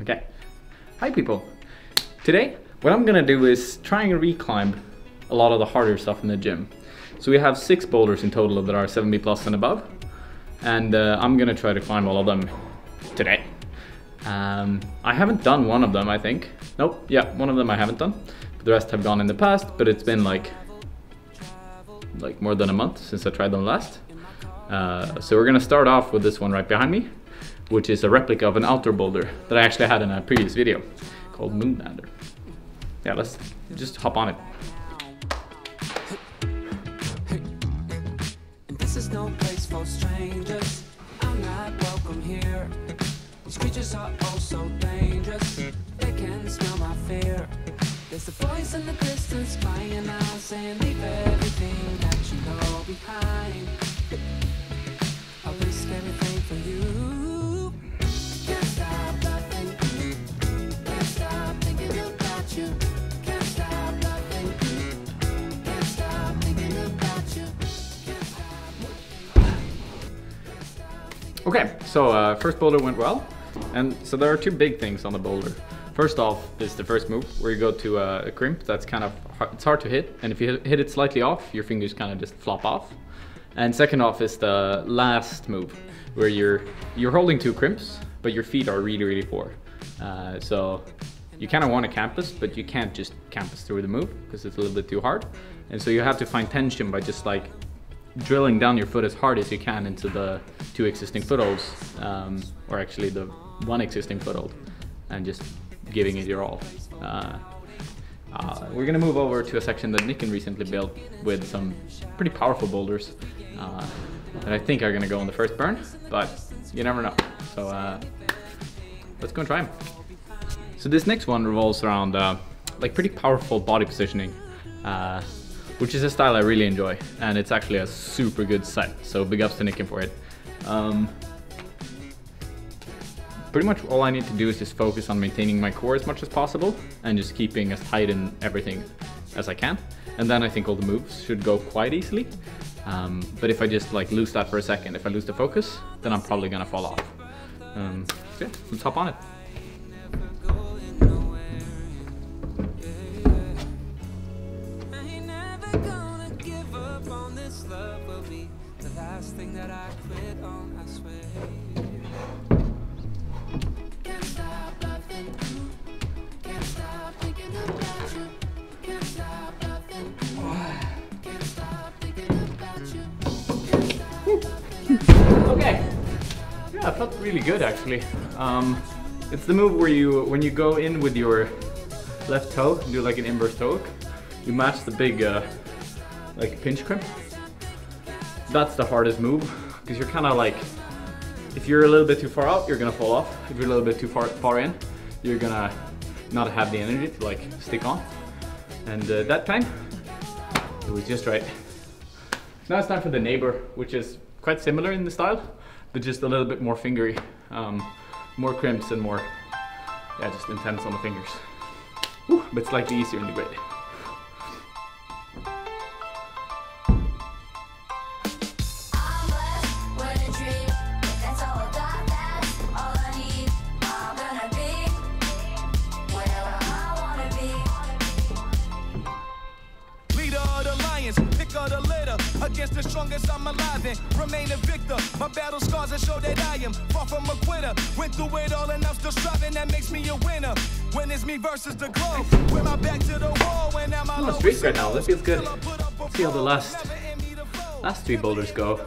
Okay. Hi people. Today, what I'm gonna do is try and reclimb a lot of the harder stuff in the gym. So we have 6 boulders in total that are 70 plus and above. And I'm gonna try to climb all of them today. I haven't done one of them, I think. Nope, yeah, one of them I haven't done. But the rest have gone in the past, but it's been like more than a month since I tried them last. So we're gonna start off with this one right behind me, which is a replica of an outdoor boulder that I actually had in a previous video called Moonlander. Yeah, let's just hop on it. This is no place for strangers. I'm not welcome here. These creatures are oh so dangerous. They can smell my fear. There's a voice in the distance crying out, saying leave everything that you know behind. I'll risk everything for you. Can't stop loving you. Can't stop thinking about you. Can't stop loving you. Can't stop thinking about you. Okay, so first boulder went well. And so there are 2 big things on the boulder. First off is the first move, where you go to a crimp that's kind of it's hard to hit, and if you hit it slightly off, your fingers kind of just flop off. And second off is the last move, where you're holding 2 crimps, but your feet are really poor. So you kind of want to campus, but you can't just campus through the move because it's a little bit too hard. And so you have to find tension by just like drilling down your foot as hard as you can into the 2 existing footholds, or actually the 1 existing foothold, and just giving it your all. We're gonna move over to a section that Nick recently built with some pretty powerful boulders that I think are gonna go on the first burn, but you never know. So let's go and try them. So this next one revolves around like pretty powerful body positioning, which is a style I really enjoy, and it's actually a super good set. So big ups to Nick for it. Pretty much all I need to do is just focus on maintaining my core as much as possible and just keeping as tight in everything as I can. And then I think all the moves should go quite easily. But if I just like lose that for a second, if I lose the focus, then I'm probably gonna fall off. So yeah, let's hop on it. Thing that I quit on, I swear. Can't stop loving you. Can't stop thinking about you. Can't stop loving you. Can't stop thinking about you. Okay. Yeah, it felt really good actually. It's the move where when you go in with your left toe, do like an inverse toe hook, you match the big like pinch crimp. That's the hardest move, because you're kind of like, if you're a little bit too far out, you're gonna fall off. If you're a little bit too far in, you're gonna not have the energy to like stick on. And that time, it was just right. Now it's time for the neighbor, which is quite similar in the style, but just a little bit more fingery, more crimps and more, yeah, just intense on the fingers. Whew, but slightly easier in the grade. Against the strongest, I'm alive and remain a victor. My battle scars that show that I am far from a quitter. Went through it all and I'm still striving, that makes me a winner. When it's me versus the globe, with my back to the wall, when I'm on the street right now, that feels good. Let's see how the last 3 boulders go.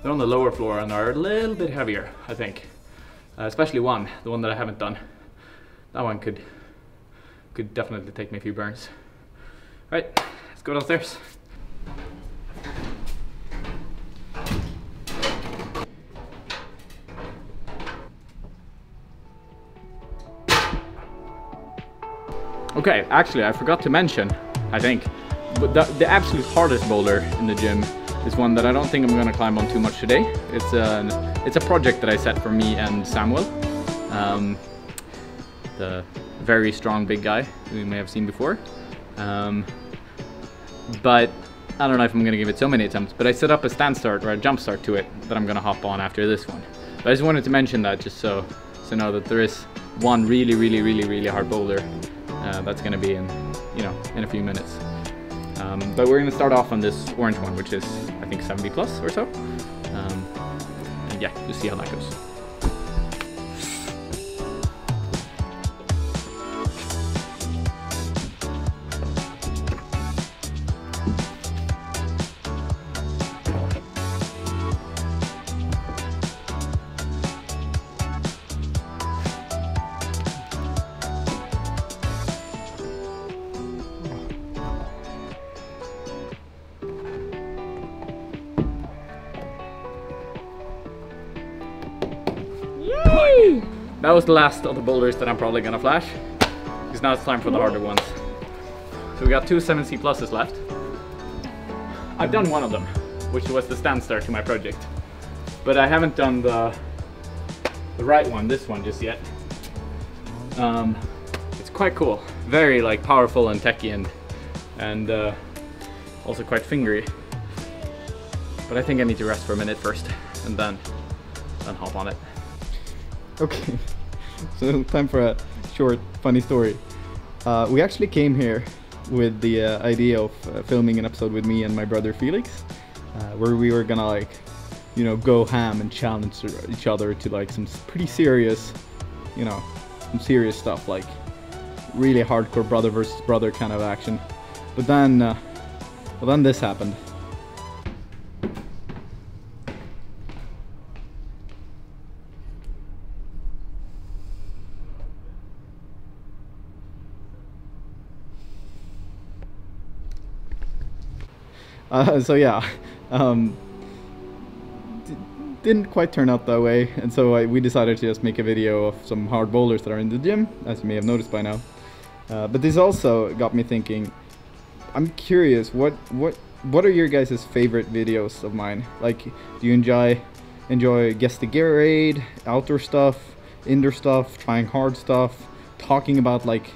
They're on the lower floor and are a little bit heavier, I think. Especially one, the one that I haven't done. That one could definitely take me a few burns. All right, let's go downstairs. Okay, actually I forgot to mention, I think, but the absolute hardest boulder in the gym is one that I don't think I'm gonna climb on too much today. It's a project that I set for me and Samuel, the very strong big guy who you may have seen before. But I don't know if I'm gonna give it so many attempts, but I set up a stand start or a jump start to it that I'm gonna hop on after this one. But I just wanted to mention that just so know that there is one really hard boulder. That's gonna be in, you know, in a few minutes. But we're gonna start off on this orange one, which is I think 70 plus or so. And yeah, just see how that goes. That was the last of the boulders that I'm probably gonna flash, because now it's time for the harder ones. So we got 2 7C pluses left. I've done one of them, which was the stand start to my project, but I haven't done the right one, this one, just yet. It's quite cool, very like powerful and techy, and also quite fingery. But I think I need to rest for a minute first, and then hop on it. Okay, so time for a short, funny story. We actually came here with the idea of filming an episode with me and my brother Felix, where we were gonna, like, you know, go ham and challenge each other to like some pretty serious, you know, some serious stuff, like really hardcore brother versus brother kind of action. But then, well, then this happened. So yeah, didn't quite turn out that way, and so we decided to just make a video of some hard boulders that are in the gym, as you may have noticed by now. But this also got me thinking. I'm curious, what are your guys' favorite videos of mine? Like, do you enjoy guess the gear aid, outdoor stuff, indoor stuff, trying hard stuff, talking about like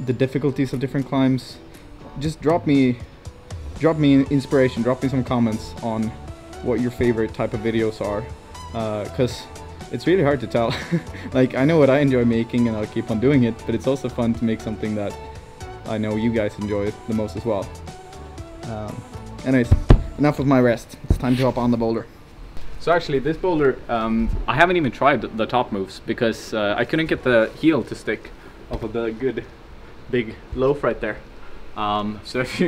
the difficulties of different climbs? Just drop me inspiration, drop me some comments on what your favorite type of videos are, because it's really hard to tell. Like, I know what I enjoy making and I'll keep on doing it, but it's also fun to make something that I know you guys enjoy the most as well. Anyways, enough of my rest. It's time to hop on the boulder. So actually this boulder, I haven't even tried the top moves, because I couldn't get the heel to stick off of the good big loaf right there. So if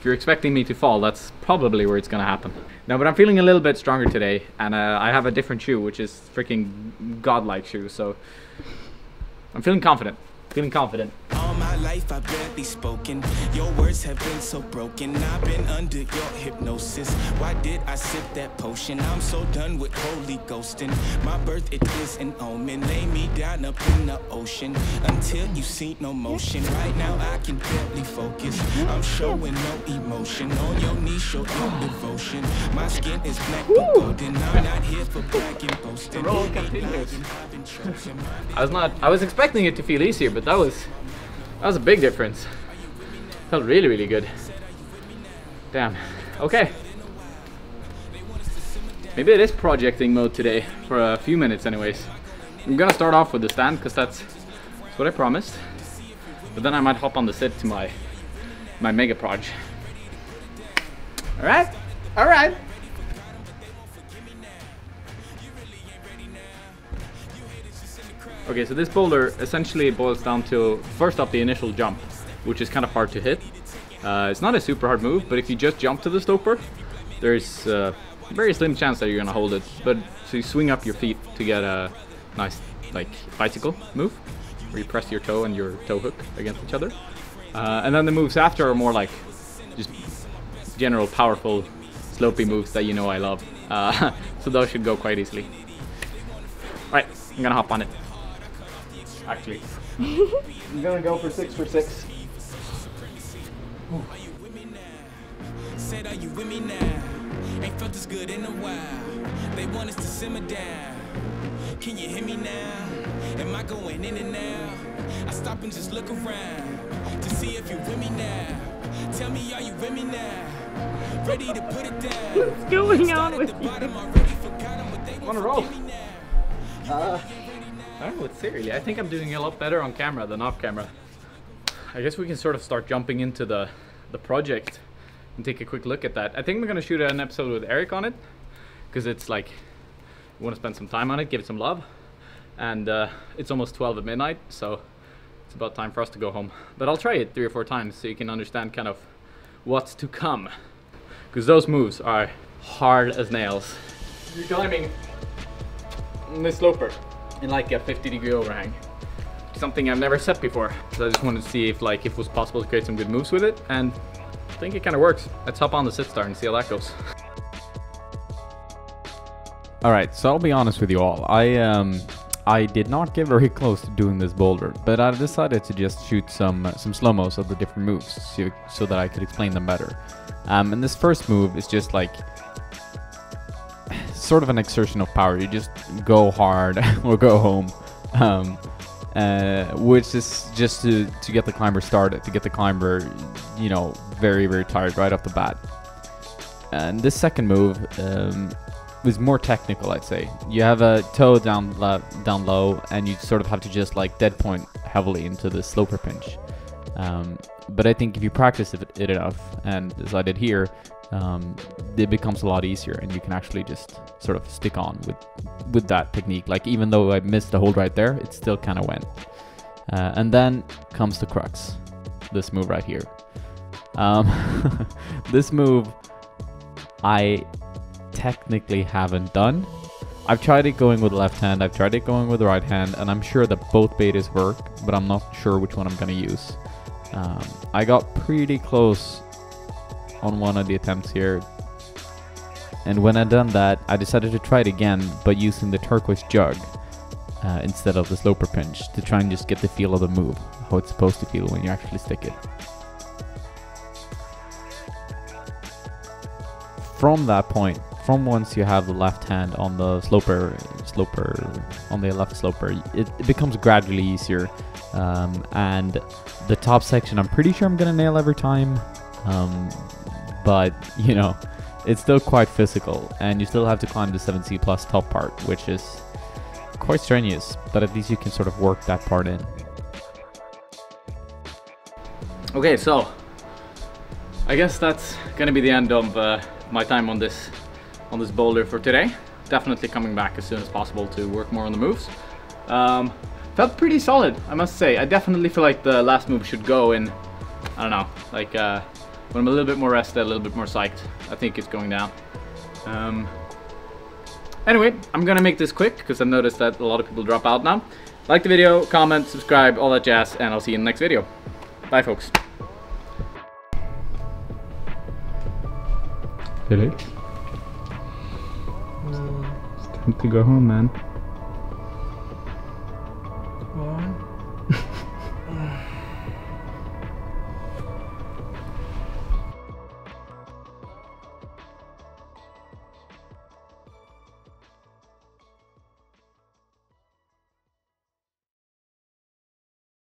you're expecting me to fall, that's probably where it's gonna happen. No, but I'm feeling a little bit stronger today, and I have a different shoe, which is freaking godlike shoe, so I'm feeling confident. All my life I've barely spoken. Your words have been so broken. I've been under your hypnosis. Why did I sip that potion? I'm so done with holy ghosting. My birth, it is an omen. Lay me down up in the ocean until you see no motion. Right now I can barely focus. I'm showing no emotion. On your knees, show no devotion. My skin is black but golden. I'm not here for bragging, boasting. The roll continues. I was expecting it to feel easier, but that was a big difference. Felt really good. Damn. Okay. Maybe it is projecting mode today for a few minutes anyways. I'm gonna start off with the stand, because that's what I promised. But then I might hop on the sit to my mega proj. Alright. Okay, so this boulder essentially boils down to, first up, the initial jump, which is kind of hard to hit. It's not a super hard move, but if you just jump to the stoper, there's a very slim chance that you're gonna hold it. But so you swing up your feet to get a nice, like, bicycle move, where you press your toe and your toe hook against each other. And then the moves after are more like just general powerful, slopey moves that you know I love. So those should go quite easily. Alright, I'm gonna hop on it. Actually, I'm gonna go for 6 for 6. Said, are you with me now? Ain't felt this good in a while. They want us to simmer down. Can you hear me now? Am I going in and out? I stop and just look around to see if you're with me now. Tell me, are you with me now? Ready to put it down? What's going on with you? On a roll. Oh, it's seriously, I think I'm doing a lot better on camera than off camera. I guess we can sort of start jumping into the project and take a quick look at that. I think we're gonna shoot an episode with Eric on it, because it's like, we want to spend some time on it, give it some love, and it's almost 12 at midnight, so it's about time for us to go home. But I'll try it 3 or 4 times so you can understand kind of what's to come, because those moves are hard as nails. You're climbing this sloper in like a 50-degree overhang, something I've never set before, so I just wanted to see if it was possible to create some good moves with it, and I think it kind of works. Let's hop on the sit start and see how that goes. Alright, so I'll be honest with you all. I did not get very close to doing this boulder, but I decided to just shoot some slow-mos of the different moves so that I could explain them better. And this first move is just like sort of an exertion of power. You just go hard or go home, which is just to get the climber started, to get the climber, you know, very, very tired right off the bat. And this second move is more technical, I'd say. You have a toe down low, and you sort of have to just like dead point heavily into the sloper pinch. But I think if you practice it enough, and as I did here, it becomes a lot easier, and you can actually just sort of stick on with that technique. Like, even though I missed the hold right there, it still kind of went. And then comes the crux, this move right here. This move I technically haven't done. I've tried it going with the left hand, I've tried it going with the right hand, and I'm sure that both betas work, but I'm not sure which one I'm gonna use. I got pretty close on one of the attempts here, and when I done that, I decided to try it again, but using the turquoise jug instead of the sloper pinch, to try and just get the feel of the move, how it's supposed to feel when you actually stick it. From that point, from once you have the left hand on the sloper on the left sloper, it becomes gradually easier, and the top section I'm pretty sure I'm gonna nail every time, but you know, it's still quite physical, and you still have to climb the 7C plus top part, which is quite strenuous, but at least you can sort of work that part in. Okay, so I guess that's gonna be the end of my time on this boulder for today. Definitely coming back as soon as possible to work more on the moves. Felt pretty solid, I must say. I definitely feel like the last move should go in, I don't know, like when I'm a little bit more rested, a little bit more psyched, I think it's going down. Anyway, I'm gonna make this quick because I've noticed that a lot of people drop out now. Like the video, comment, subscribe, all that jazz, and I'll see you in the next video. Bye, folks. Felix? It's time to go home, man.